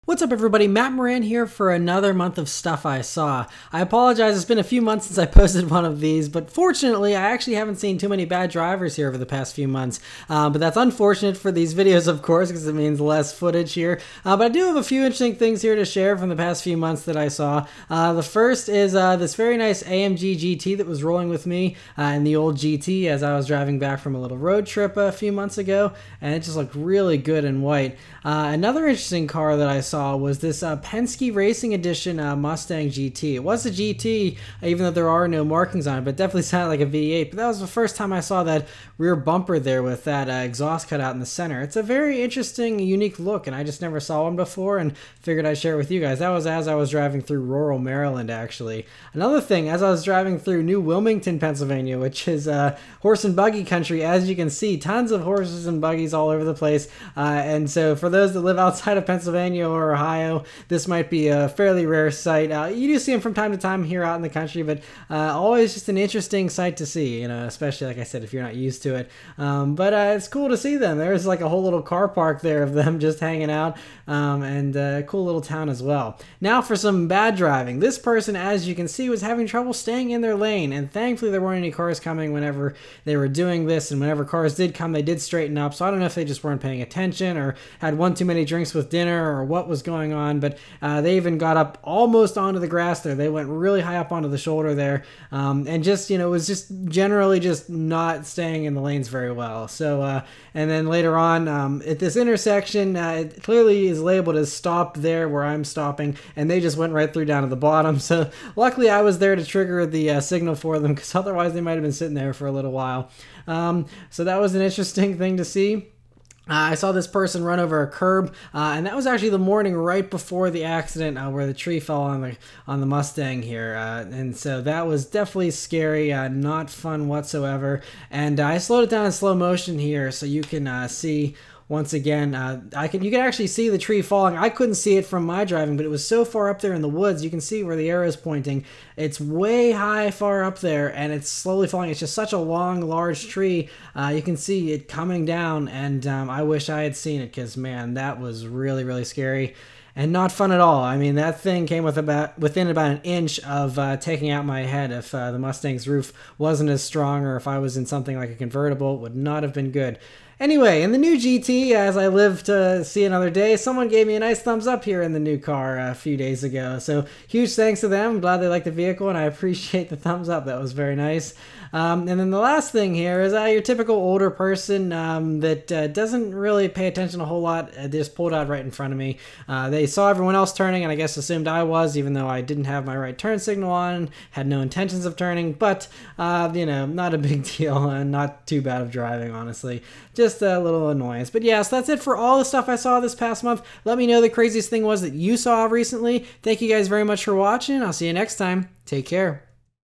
What's up everybody, Matt Moran here for another month of stuff I saw. I apologize, it's been a few months since I posted one of these, but fortunately I actually haven't seen too many bad drivers here over the past few months. But that's unfortunate for these videos, of course, because it means less footage here. But I do have a few interesting things here to share from the past few months that I saw. The first is this very nice AMG GT that was rolling with me in the old GT as I was driving back from a little road trip a few months ago, and it just looked really good and white. Another interesting car that I saw was this Penske Racing Edition Mustang GT. It was a GT, even though there are no markings on it, but it definitely sounded like a V8. But that was the first time I saw that rear bumper there with that exhaust cut out in the center. It's a very interesting, unique look, and I just never saw one before and figured I'd share it with you guys. That was as I was driving through rural Maryland, actually. Another thing, as I was driving through New Wilmington, Pennsylvania, which is horse and buggy country, as you can see, tons of horses and buggies all over the place. And so for those that live outside of Pennsylvania or Ohio, this might be a fairly rare sight. You do see them from time to time here out in the country, but always just an interesting sight to see, you know, especially, like I said, if you're not used to it. But it's cool to see them. There's like a whole little car park there of them just hanging out, and a cool little town as well. Now for some bad driving. This person, as you can see, was having trouble staying in their lane, and thankfully there weren't any cars coming whenever they were doing this, and whenever cars did come, they did straighten up. So I don't know if they just weren't paying attention or had one too many drinks with dinner or what was going on, but they even got up almost onto the grass there. They went really high up onto the shoulder there, and just, you know, was just generally just not staying in the lanes very well. So and then later on at this intersection, it clearly is labeled as stop there where I'm stopping, and they just went right through down to the bottom. So luckily I was there to trigger the signal for them, because otherwise they might have been sitting there for a little while. So that was an interesting thing to see. I saw this person run over a curb, and that was actually the morning right before the accident where the tree fell on the Mustang here, and so that was definitely scary, not fun whatsoever. And I slowed it down in slow motion here so you can see. Once again, you can actually see the tree falling. I couldn't see it from my driving, but it was so far up there in the woods. You can see where the arrow is pointing. It's way high, far up there, and it's slowly falling. It's just such a long, large tree. You can see it coming down, and I wish I had seen it, because, man, that was really, really scary. And not fun at all. I mean, that thing came within about an inch of taking out my head. If the Mustang's roof wasn't as strong, or if I was in something like a convertible, it would not have been good. Anyway, in the new GT, as I live to see another day, someone gave me a nice thumbs up here in the new car a few days ago. So huge thanks to them. I'm glad they like the vehicle, and I appreciate the thumbs up. That was very nice. And then the last thing here is your typical older person that doesn't really pay attention a whole lot. They just pulled out right in front of me. They saw everyone else turning, and I guess assumed I was, even though I didn't have my right turn signal on, had no intentions of turning. But, you know, not a big deal, and not too bad of driving, honestly. Just a little annoyance. But yeah, so that's it for all the stuff I saw this past month. Let me know the craziest thing was that you saw recently. Thank you guys very much for watching. I'll see you next time. Take care.